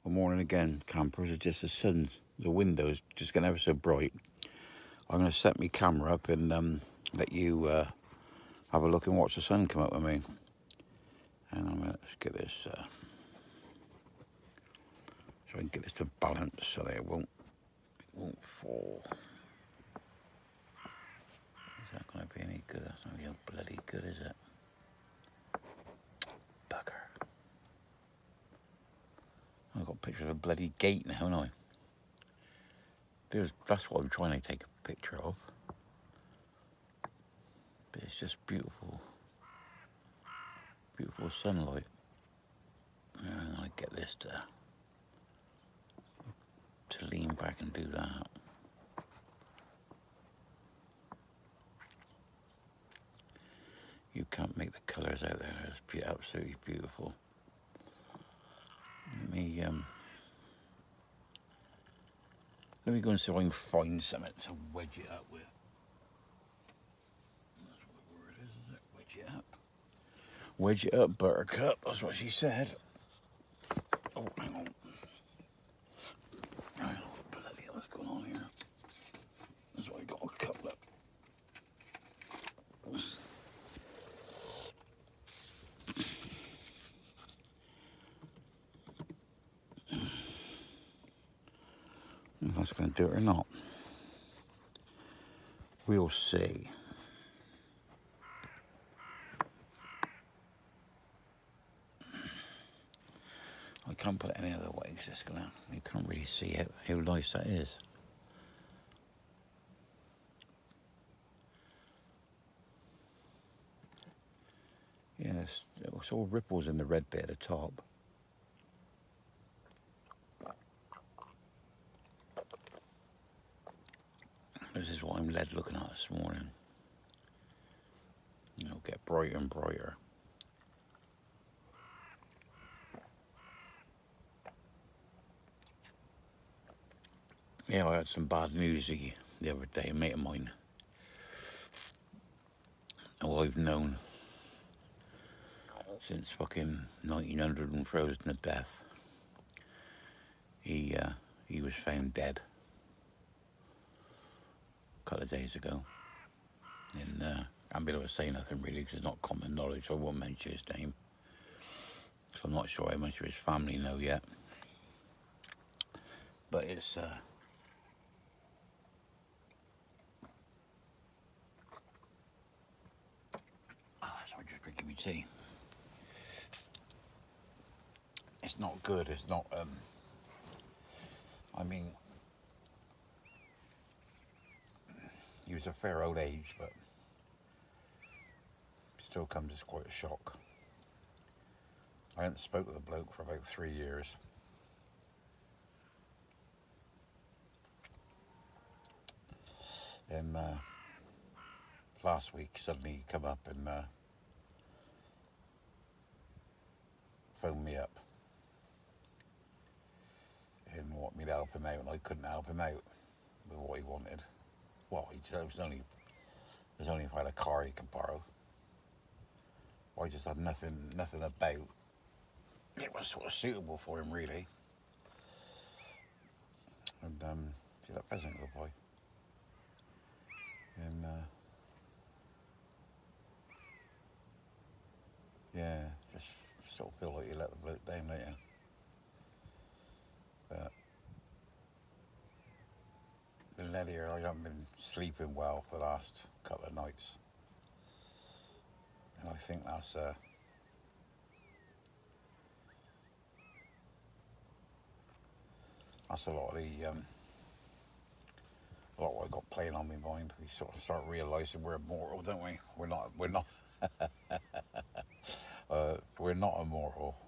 Good morning again, campers. It's just the window's just getting ever so bright. I'm going to set my camera up and let you have a look and watch the sun come up with me. And I'm going to get this, so I can get this to balance so that it won't fall. Is that going to be any good? That's not real bloody good, is it? Bugger. I've got a picture of a bloody gate now, haven't I? That's what I'm trying to take a picture of. But it's just beautiful. Beautiful sunlight. And I get this to lean back and do that. You can't make the colours out there. It's absolutely beautiful. Let me go and see if I can find something to wedge it up with. That's what the word is it? Wedge it up. Wedge it up, buttercup. That's what she said. Oh, hang on. Right, bloody hell, what's going on here? That's why I got a couple up. If that's going to do it or not. We'll see. I can't put it any other way because you can't really see how nice that is. Yeah, it's all ripples in the red bit at the top. This is what I'm led looking at this morning. It'll get brighter and brighter. Yeah, I had some bad news the other day. A mate of mine, who I've known since fucking 1900 and frozen to death. He was found dead a couple of days ago. And I'm not able to say nothing really because it's not common knowledge. So I won't mention his name. So I'm not sure how much of his family know yet. But it's so I'm just drinking my tea. It's not good. It's not. I mean, he was a fair old age, but still comes as quite a shock. I hadn't spoke with the bloke for about 3 years. And last week suddenly he come up and phoned me up and wanted me to help him out, and I couldn't help him out with what he wanted. Well, he said there's only if I had a car he could borrow. I just had nothing about it was sort of suitable for him really. And see that pheasant go by. And yeah, just sort of feel like you let the bloke down, don't you? But the lad here, I haven't been sleeping well for the last couple of nights. And I think that's a lot of what I got playing on my mind. We sort of start realising we're immortal, don't we? We're not we're not immortal.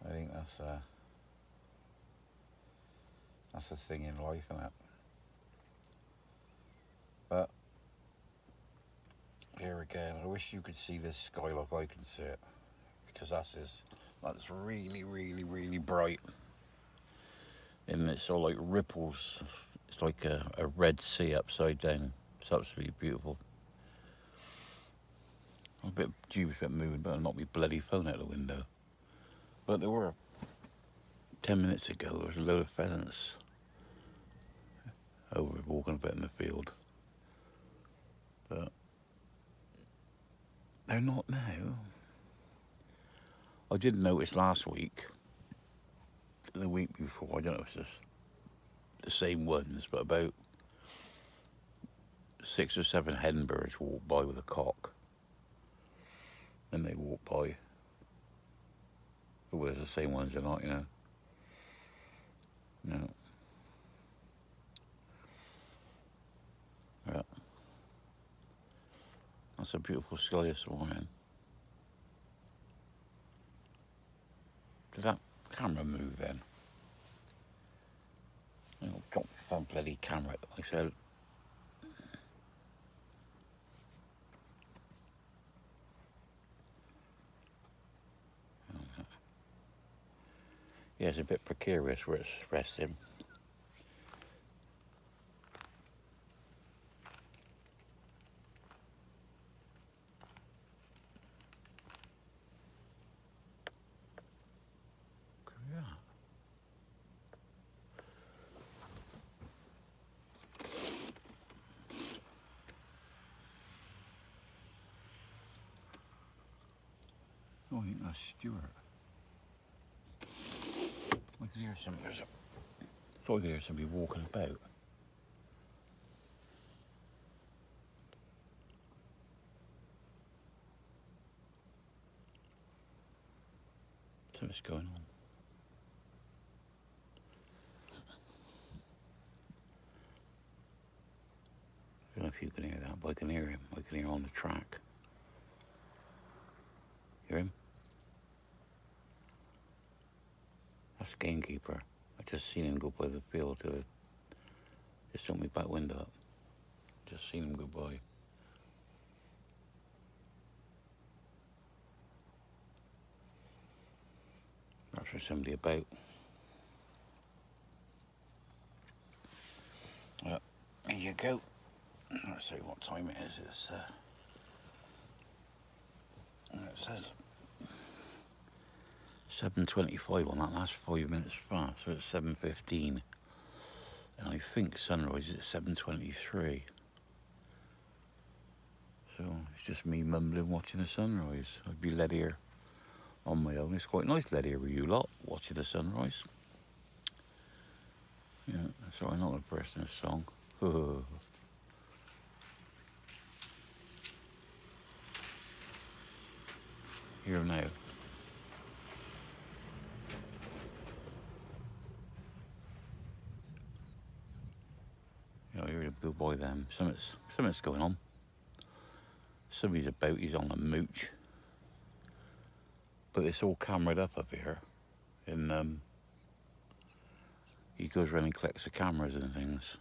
I think that's the thing in life, isn't it? But here again, I wish you could see this sky like I can see it, because that's really, really, really bright. And it's all like ripples. It's like a Red Sea upside down. It's absolutely beautiful. I'm a bit dubious about moving, but I'll knock my bloody phone out the window. But there were 10 minutes ago, there was a load of pheasants over walking about in the field. But they're not now. I did notice last week, the week before, I don't know if it's the same ones, but about 6 or 7 hen birds walked by with a cock. And they walked by. Whether it's the same ones or not, No. Yeah. That's a beautiful sky this morning. Did that camera move then? Drop that bloody camera, like I said. Yeah, it's a bit precarious where it's resting. Yeah. Oh, I think that's Stuart. I could hear somebody. Thought I could hear somebody walking about. Something's going on. I don't know if you can hear that, but I can hear him. I can hear him on the track. Hear him? That's gamekeeper. I just seen him go by the field to just opened my back window up. Just seen him go by. That's for somebody about. Well, here you go. Let's see what time it is. It says 7:25 on that last 5 minutes fast, so it's 7:15. And I think sunrise is at 7:23. So it's just me mumbling watching the sunrise. I'd be led here on my own. It's quite nice led here with you lot, watching the sunrise. Yeah, so I'm not a person of song. Here now. You're a good boy then. Something's going on. Somebody's about, he's on a mooch. But it's all cameraed up here. And he goes around and collects the cameras and things.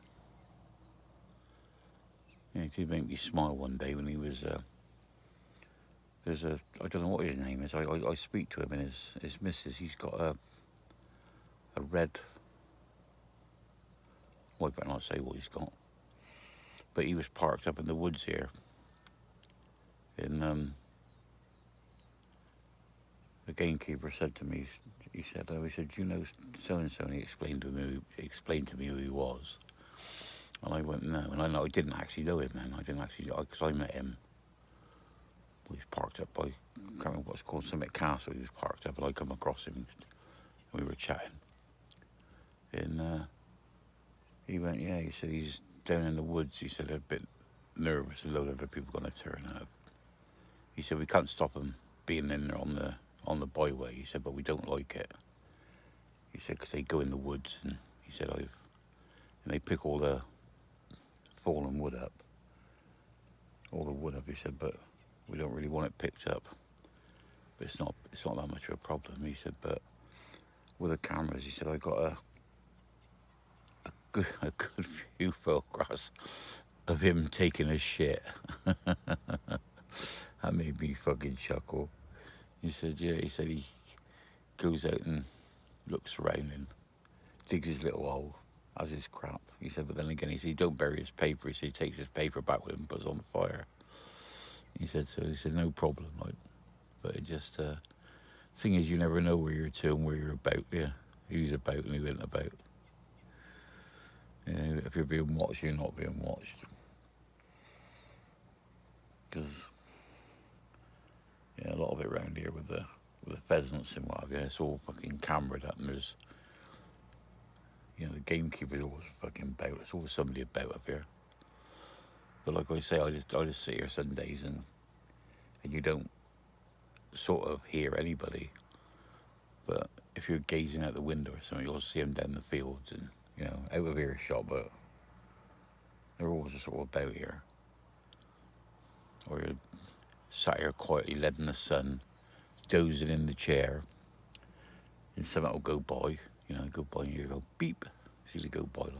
Yeah, he did make me smile one day when he was I don't know what his name is. I speak to him and his missus, he's got a red, well, I better not say what he's got. But he was parked up in the woods here. And the gamekeeper said to me, he said, do you know so-and-so? And he explained to me who he was. And I went, no. And I didn't actually know him then. Because I met him. He was parked up by, I can't remember what's called, Summit Castle. He was parked up and I come across him and we were chatting. And he went, yeah, he said he's down in the woods. He said they're a bit nervous, a load of other people going to turn up. He said we can't stop them being in there on the byway. He said, but we don't like it. He said, because they go in the woods, and he said, and they pick all the fallen wood up. He said, but we don't really want it picked up. But it's not that much of a problem. He said, but with the cameras, he said, I got a good few photographs of him taking a shit. That made me fucking chuckle. He said, yeah, he goes out and looks around and digs his little hole, has his crap. He said, but then again, he said, don't bury his paper. He said, he takes his paper back with him and puts it on the fire. He said, no problem, like, but it just, thing is, you never know where you're to and where you're about, yeah. who's about and who isn't about. If you're being watched, you're not being watched. Because a lot of it around here with the pheasants and what have you, it's all fucking cameraed up, and there's the gamekeeper's always fucking about. There's always somebody about up here. But like I say, I just sit here some days and you don't sort of hear anybody. But if you're gazing out the window or something, you'll see them down the fields and out of earshot. But they're always sort of about here. Or you're sat here quietly, letting the sun, dozing in the chair, and something will go by. Go by and you go beep. See it go by like.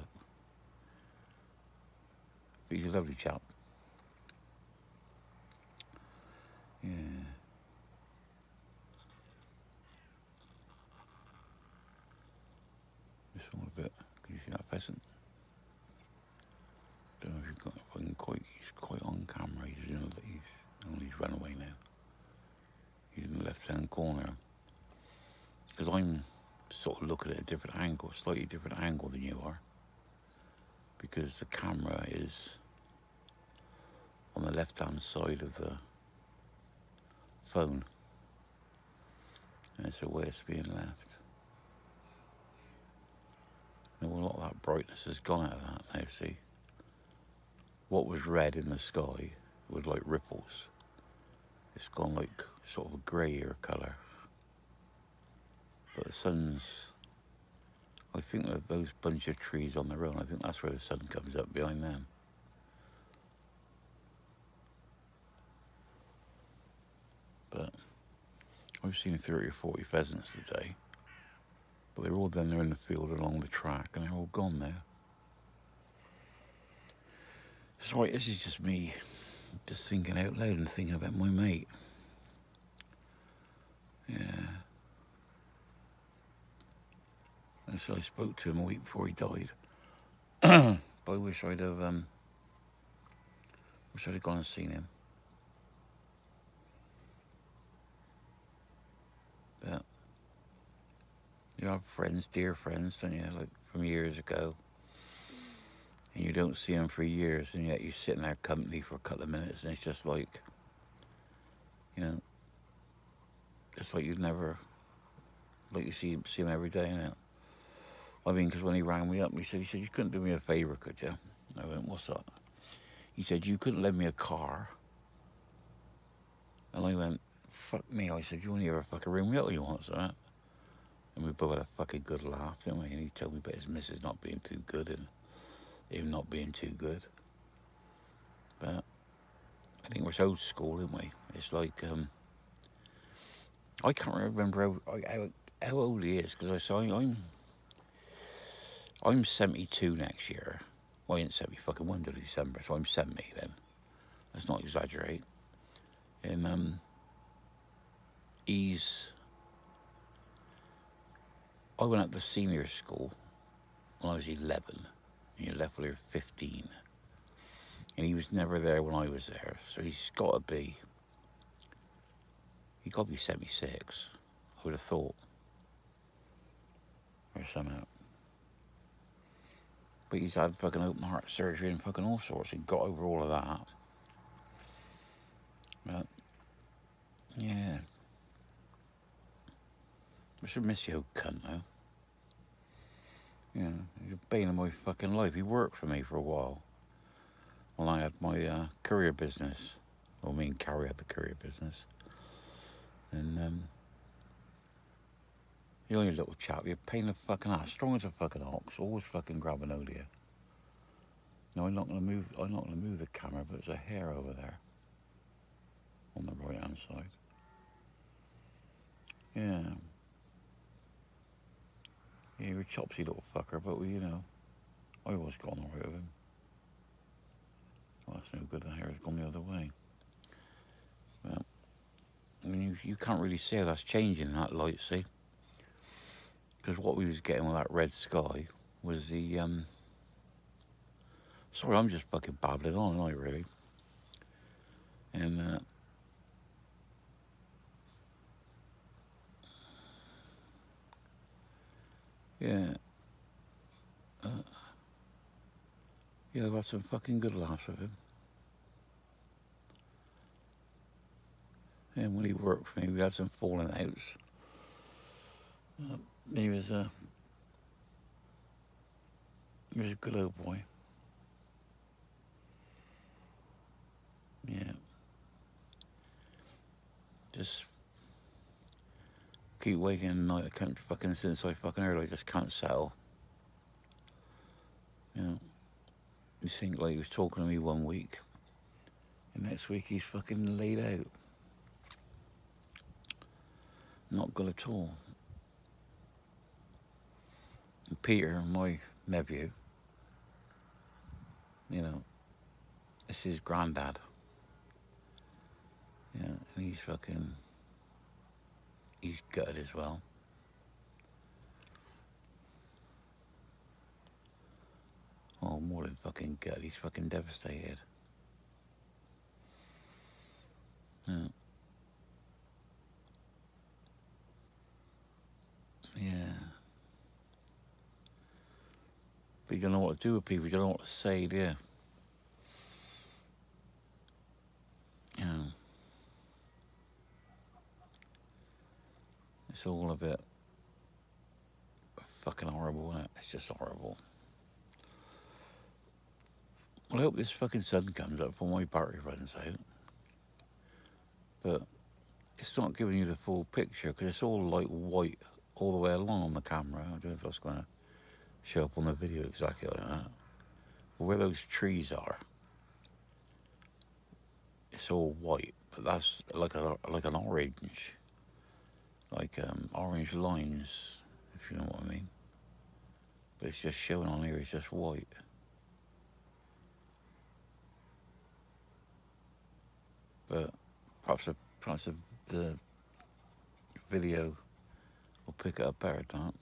But he's a lovely chap. Yeah. Just all a bit. Can you see that pheasant? Don't know if you've got. He's quite on camera. He's run away now. He's in the left-hand corner. Because I'm sort of looking at a different angle, slightly different angle than you are. Because the camera is on the left-hand side of the phone. And it's the way it's being left. A lot of that brightness has gone out of that now, see? What was red in the sky with like ripples, it's gone like sort of a greyer colour. But the sun's, I think that those bunch of trees on their own, I think that's where the sun comes up behind them. But I've seen 30 or 40 pheasants today. But they're all down there in the field along the track and they're all gone now. Sorry, this is just me just thinking out loud and thinking about my mate. Yeah. And so I spoke to him a week before he died. But I wish I'd have gone and seen him. But you have friends, dear friends, don't you? Like from years ago. And you don't see them for years, and yet you sit in their company for a couple of minutes, and it's just like, it's like you'd never, like you see him every day, I mean, because when he rang me up, he said, you couldn't do me a favour, could you? I went, what's that? He said, you couldn't lend me a car. And I went, fuck me. I said, you only ever fucking ring me up when you want something. And we both had a fucking good laugh, didn't we? And he told me about his missus not being too good, and him not being too good. But I think we're so old school, aren't we? It's like, I can't remember how old he is, because I'm 72 next year. Well, I ain't 70 fucking 1 till December, so I'm 70 then. Let's not exaggerate. And I went up to senior school when I was 11. And he left when he was 15. And he was never there when I was there. So he's got to be 76, I would have thought. Or somehow. But he's had fucking open heart surgery and fucking all sorts. He got over all of that. But, yeah. I should miss you, old cunt, though. He's a bane of my fucking life. He worked for me for a while. When I had my courier business. Well, me and Carrie had the courier business. And, you're only a little chap. You're a pain in the fucking ass. Strong as a fucking ox. Always fucking grabbing hold of you. No, I'm not going to move the camera, but there's a hair over there. On the right hand side. Yeah. Yeah, you're a chopsy little fucker, but I always got on the right with him. Well, that's no good, the hair's gone the other way. Well, I mean, you can't really see how that's changing, that light, see? Because what we was getting with that red sky was the, sorry, I'm just fucking babbling on, aren't I, really? And, Yeah. Uh, yeah, I've had some fucking good laughs with him. And when he worked for me, we had some falling outs. Uh, he was a good old boy. Yeah. Just keep waking at night. I can't fucking since I fucking heard I just can't settle. You know. You think like he was talking to me one week, and next week he's fucking laid out. Not good at all. And Peter, my nephew, you know, it's his granddad. Yeah, and he's gutted as well. Oh, more than fucking gutted. He's fucking devastated. Yeah. Yeah. But you don't know what to do with people. You don't know what to say, do you? You know, it's all a bit fucking horrible, isn't it? It's just horrible. Well, I hope this fucking sun comes up before my battery runs out. But it's not giving you the full picture because it's all like white all the way along on the camera. I don't know if that's going to show up on the video exactly like that. But where those trees are, it's all white, but that's like an orange, like orange lines, if you know what I mean. But it's just showing on here. It's just white. But perhaps the video will pick it up better, don't it?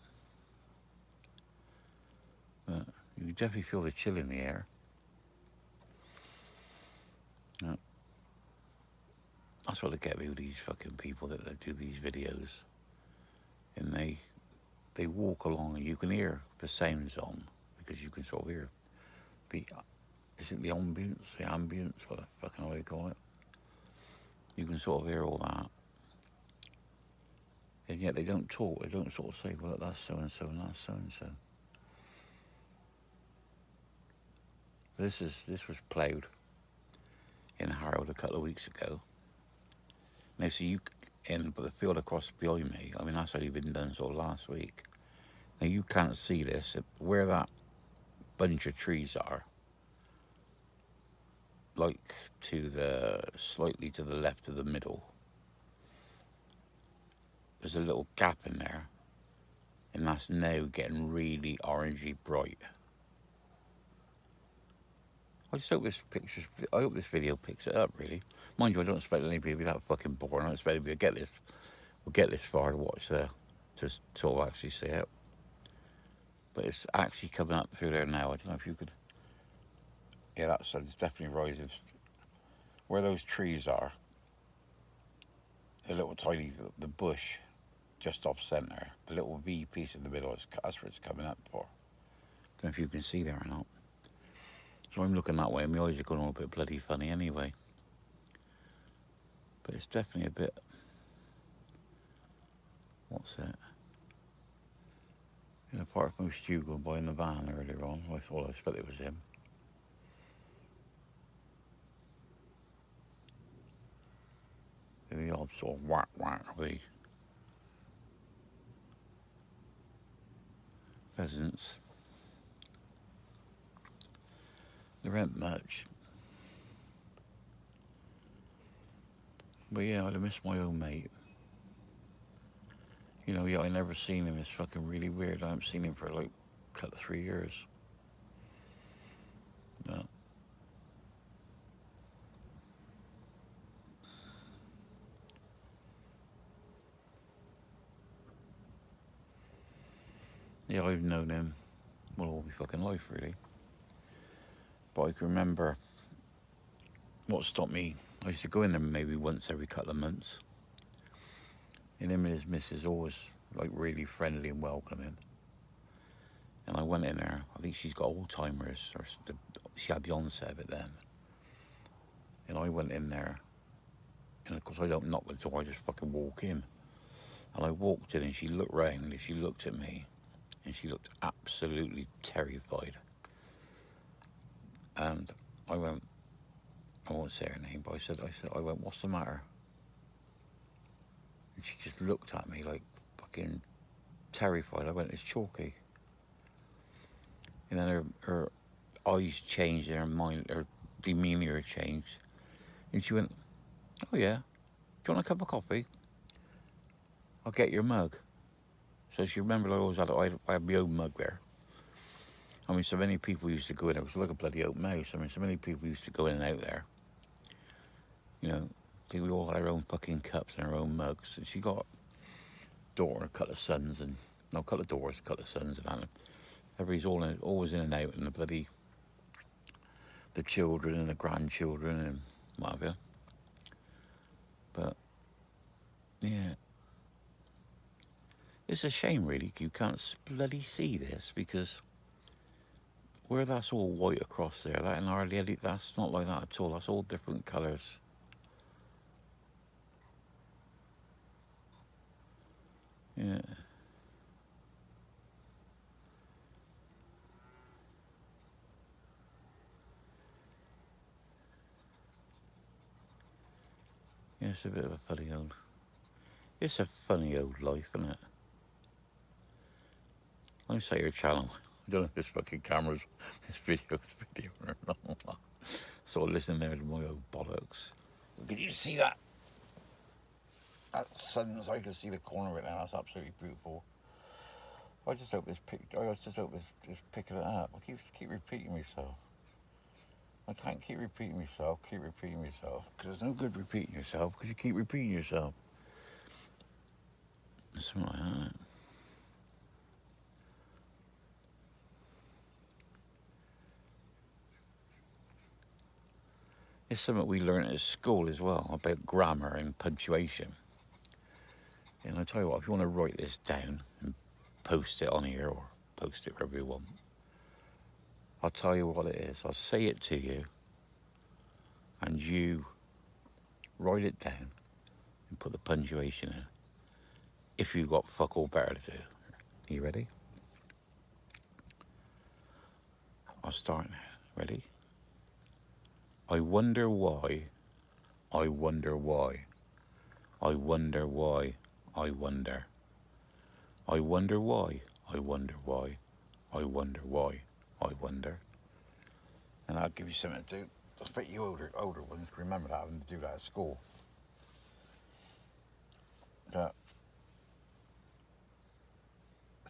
But you can definitely feel the chill in the air. Yeah. That's what they get me with these fucking people that do these videos. And they walk along and you can hear the sounds on because you can sort of hear is it the ambience, what the fucking hell they call it. You can sort of hear all that. And yet they don't talk, they don't sort of say, well, that's so and so and that's so and so. This was ploughed in Harold a couple of weeks ago. Now, so but the field across behind me, I mean, that's only been done sort of last week. Now, you can't see this. Where that bunch of trees are, like slightly to the left of the middle, there's a little gap in there. And that's now getting really orangey bright. I hope this video picks it up, really. Mind you, I don't expect anybody to be that fucking boring. I don't expect anybody to get this far to watch to sort of actually see it. But it's actually coming up through there now. I don't know if you could. Yeah, that sun's definitely rising. Where those trees are, the little tiny, the bush just off centre, the little V piece in the middle, that's where it's coming up for. I don't know if you can see there or not. So I'm looking that way, and my eyes are going all a bit bloody funny anyway. But it's definitely a bit. What's that? And apart from Stu going by in the van earlier on, I thought it was him. The odd sort of whack of the pheasants. There ain't much. But yeah, I'd have missed my old mate. You know, yeah, I never seen him. It's fucking really weird. I haven't seen him for like 3 years. No. Yeah, I've known him all my fucking life, really. But I can remember what stopped me. I used to go in there maybe once every couple of months. And him and his missus always like really friendly and welcoming. And I went in there. I think she's got Alzheimer's, or she had the onset of it then. And I went in there, and of course I don't knock the door. I just fucking walk in. And I walked in, and she looked round, and she looked at me, and she looked absolutely terrified. And I went, I won't say her name, but I went, what's the matter? And she just looked at me like fucking terrified. I went, it's Chalky. And then her eyes changed, and her mind, her demeanour changed. And she went, oh yeah, do you want a cup of coffee? I'll get your mug. So she remembered I always had, I had my own mug there. I mean, so many people used to go in there. It was like a bloody open house. I mean, so many people used to go in and out there. You know, we all had our own fucking cups and our own mugs. And she got a daughter, a couple of sons, and no, a couple of daughters, a couple of sons, and everybody's always in and out, and the children and the grandchildren and what have you. But yeah, it's a shame really you can't bloody see this, because where that's all white across there, that in our lily, that's not like that at all. That's all different colours. Yeah. Yeah, it's a bit of a funny old... It's a funny old life, isn't it? Let me say your channel. I don't know if this fucking camera's... This video's video or not. So listen there to my old bollocks. Can you see that? That sun's... I can see the corner of it now. That's absolutely beautiful. I just hope this this picking it up. I keep repeating myself. I can't keep repeating myself, because it's no good repeating yourself, because you keep repeating yourself. Something like that. It's something we learn at school as well, about grammar and punctuation. And I tell you what, if you want to write this down and post it on here, or post it wherever you want, I'll tell you what it is. I'll say it to you, and you write it down and put the punctuation in, if you've got fuck all better to do. Are you ready? I'll start now. Ready? I wonder why, I wonder why, I wonder why, I wonder. I wonder why, I wonder why, I wonder why, I wonder. And I'll give you something to do. I expect you older ones can remember that, having to do that at school. But,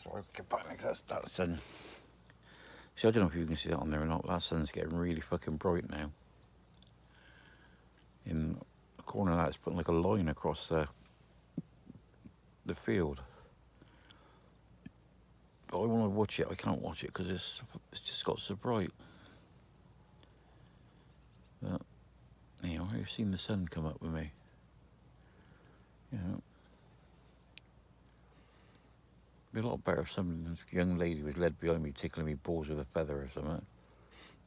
so I'll get back next. That's sun. See, I don't know if you can see that on there or not. That sun's getting really fucking bright now. In the corner of that, it's putting like a line across the field. But I want to watch it. I can't watch it because it's just got so bright. But you know, I've seen the sun come up with me. You know, it'd be a lot better if some young lady was led behind me, tickling me balls with a feather or something.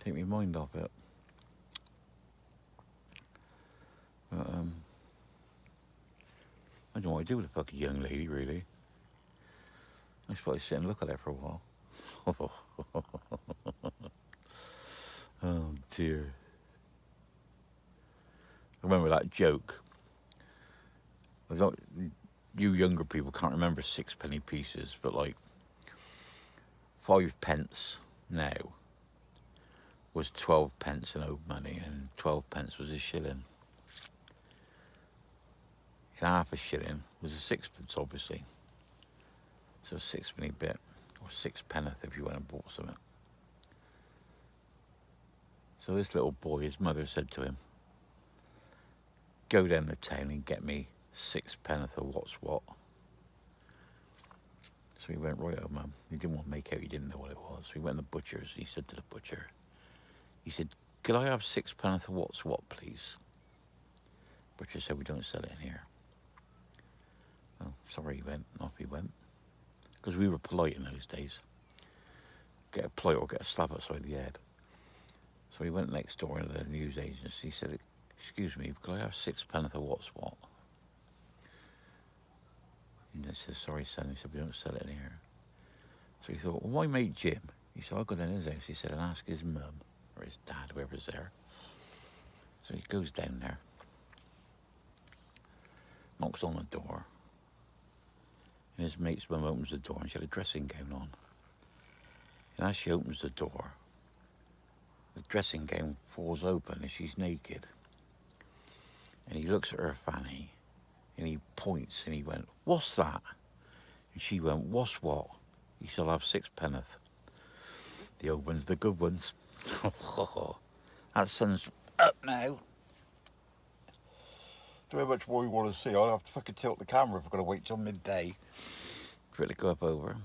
Take my mind off it. But I don't know what I do with a fucking young lady, really. I just probably sit and look at her for a while. Oh dear. I remember that joke. You younger people can't remember sixpenny pieces, but like 5 pence now was 12 pence in old money, and 12 pence was a shilling. And half a shilling was a sixpence, obviously. So a sixpenny bit, or 6 penneth if you went and bought something. So this little boy, his mother said to him, go down the town and get me 6 penneth of what's what. So he went, right, oh mum. He didn't want to make out he didn't know what it was. So he went to the butcher's. He said to the butcher, he said, could I have 6 penneth of what's what, please? Butcher said, we don't sell it in here. Oh, sorry, he went. Off he went. Because we were polite in those days. get a plate or get a slap upside the head. So he went next door into the news agency. He said, "Excuse me, could I have sixpence of what's what?" And he said, "Sorry, son." He said, "We don't sell it in here." So he thought, "Well, my mate Jim." He said, "I'll go down his house," he said, "and ask his mum or his dad, whoever's there." So he goes down there, knocks on the door, and his mate's mum opens the door, and she had a dressing gown on. And as she opens the door, the dressing gown falls open and she's naked. And he looks at her fanny, and he points, and he went, "What's that?" And she went, "What's what?" He said, "I'll have sixpence." The old ones, the good ones. That sun's up now. Don't know how much more you want to see. I'll have to fucking tilt the camera if I'm going to wait till midday for it to go up over.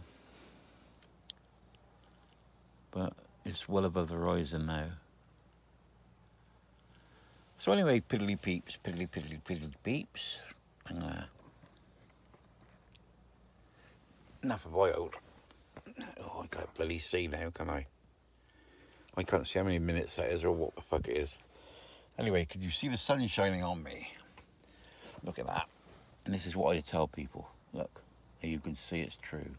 But it's well above the horizon now. So anyway, piddly peeps, piddly piddly piddly peeps. Enough of my old. Oh, I can't bloody see now, can I? I can't see how many minutes that is or what the fuck it is. Anyway, could you see the sun shining on me? Look at that. And this is what I tell people. Look, you can see it's true.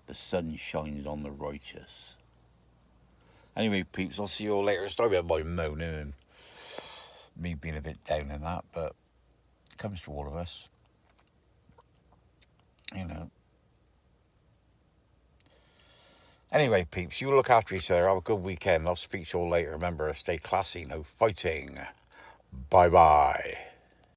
The sun shines on the righteous. Anyway, peeps, I'll see you all later. Sorry about my moaning and me being a bit down in that, but it comes to all of us. You know. Anyway, peeps, you look after each other. Have a good weekend. I'll speak to you all later. Remember, stay classy, no fighting. Bye-bye.